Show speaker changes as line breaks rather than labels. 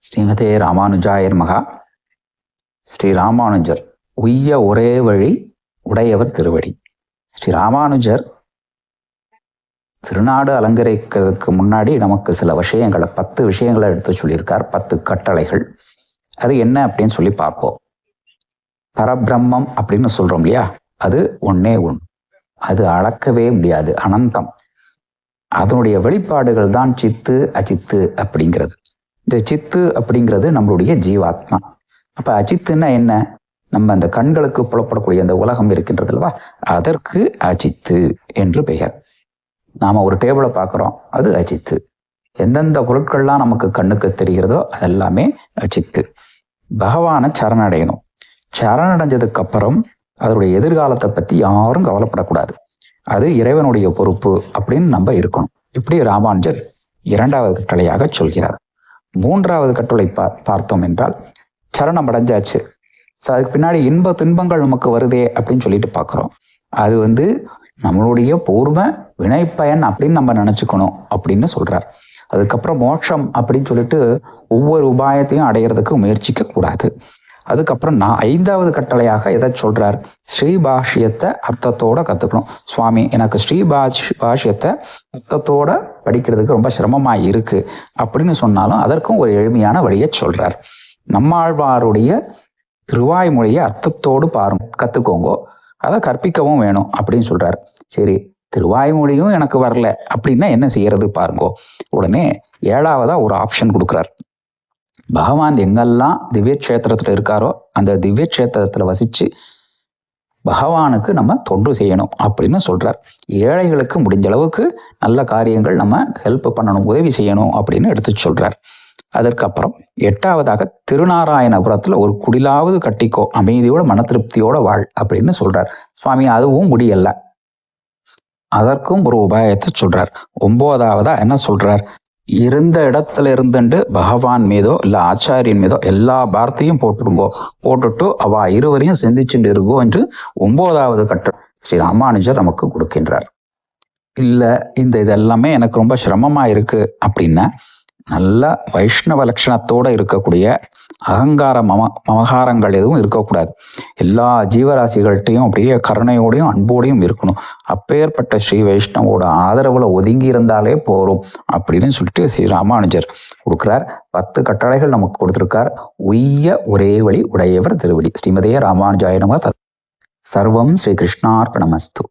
ஸ்ரீமதே ராமானுஜாய நமஹ. ஸ்ரீ ராமானுஜர் உய்ய ஒரே வழி உடையவர் திருவடி. ஸ்ரீ ராமானுஜர் திருநாடு அலங்கரிக்கிறதுக்கு முன்னாடி நமக்கு சில விஷயங்களை 10 விஷயங்களை எடுத்து சொல்லியிருக்கார். 10 கட்டளைகள். அது என்ன அப்படின்னு சொல்லி பார்ப்போம். பரபிரம்மம் அப்படின்னு சொல்றோம் இல்லையா, அது ஒன்னே ஒன்று, அது அளக்கவே முடியாது, அனந்தம். அதனுடைய வெளிப்பாடுகள் தான் சித்து அச்சித்து அப்படிங்கிறது. இந்த சித்து அப்படிங்கிறது நம்மளுடைய ஜீவாத்மா. அப்ப அச்சித்துன்னா என்ன? நம்ம அந்த கண்களுக்கு புலப்படக்கூடிய அந்த உலகம் இருக்கின்றது அல்லவா, அதற்கு அச்சித்து என்று பெயர். நாம ஒரு டேபிளை பார்க்கிறோம், அது அச்சித்து. எந்தெந்த பொருட்கள்லாம் நமக்கு கண்ணுக்கு தெரிகிறதோ அதெல்லாமே அச்சித்து. பகவானை சரணடையணும். சரணடைஞ்சதுக்கு அப்புறம் அதனுடைய எதிர்காலத்தை பத்தி யாரும் கவலைப்படக்கூடாது, அது இறைவனுடைய பொறுப்பு அப்படின்னு நம்ம இருக்கணும். இப்படி ராமானுஜர் 2வது கட்டளையாக சொல்கிறார். 3வது கட்டளை பார்த்தோம் என்றால், சரணம் அடைஞ்சாச்சு, அதுக்கு பின்னாடி இன்ப துன்பங்கள் நமக்கு வருதே அப்படின்னு சொல்லிட்டு பார்க்குறோம். அது நம்மளுடைய பூர்வ வினைப்பயன் அப்படின்னு நம்ம நினைச்சுக்கணும் அப்படின்னு சொல்றார். அதுக்கப்புறம் மோட்சம் அப்படின்னு சொல்லிட்டு ஒவ்வொரு உபாயத்தையும் அடையிறதுக்கு முயற்சிக்க கூடாது. அதுக்கப்புறம் 5வது கட்டளையாக எதை சொல்றார்? ஸ்ரீபாஷ்யத்தை அர்த்தத்தோட கத்துக்கணும். சுவாமி, எனக்கு ஸ்ரீபாஷ்யத்தை அர்த்தத்தோட படிக்கிறதுக்கு ரொம்ப சிரமமா இருக்கு அப்படின்னு சொன்னாலும் அதற்கும் ஒரு எளிமையான வழியை சொல்றார். நம்மாழ்வாருடைய திருவாய்மொழியை அர்த்தத்தோடு கத்துக்கோங்க, அதை கற்பிக்கவும் வேணும் அப்படின்னு சொல்றார். சரி, திருவாய்மொழியும் எனக்கு வரல அப்படின்னா என்ன செய்யறது பாருங்கோ. உடனே 7வதா ஒரு ஆப்ஷன் கொடுக்குறார். பகவான் எங்கெல்லாம் திவ்ய கஷேத்திரத்துல இருக்காரோ அந்த திவ்ய கஷேத்திரத்துல வசிச்சு பகவானுக்கு நம்ம தொண்டு செய்யணும் அப்படின்னு சொல்றார். ஏழைகளுக்கு முடிஞ்ச அளவுக்கு நல்ல காரியங்கள் நம்ம ஹெல்ப் பண்ணணும், உதவி செய்யணும் அப்படின்னு எடுத்து சொல்றார். அதற்கப்புறம் 8வதாக திருநாராயணபுரத்துல ஒரு குடிலாவது கட்டிக்கோ, அமைதியோட மன திருப்தியோட வாழ் அப்படின்னு சொல்றார். சுவாமி, அதுவும் முடியல, அதற்கும் ஒரு உபாயத்தை சொல்றார். 9வதா என்ன சொல்றார்? இருந்த இடத்துல இருந்துட்டு பகவான் மீதோ இல்ல ஆச்சாரியன் மீதோ எல்லா பாரத்தையும் போட்டுட்டு அவ இருவரையும் சிந்திச்சுட்டு இருக்கோ என்று 9வது கட்டளை ஸ்ரீ ராமானுஜர் நமக்கு கொடுக்கின்றார். இல்ல இதெல்லாமே எனக்கு ரொம்ப சிரமமா இருக்கு அப்படின்னா, நல்ல வைஷ்ணவ லட்சணத்தோட இருக்கக்கூடிய அகங்கார மமகாரங்கள் எதுவும் இருக்கக்கூடாது. எல்லா ஜீவராசிகள்கிட்டையும் அப்படியே கருணையோடையும் அன்போடையும் இருக்கணும். அப்பேற்பட்ட ஸ்ரீ வைஷ்ணவோட ஆதரவுல ஒதுங்கி இருந்தாலே போறோம் அப்படின்னு சொல்லிட்டு ஸ்ரீ ராமானுஜர் கொடுக்கிறார். 10 கட்டளைகள் நமக்கு கொடுத்திருக்கார். உய்ய ஒரே வழி உடையவர் திருவடி. ஸ்ரீமதே ராமானுஜாய நமஹ. சர்வம் ஸ்ரீ கிருஷ்ணார்ப்பணமஸ்து.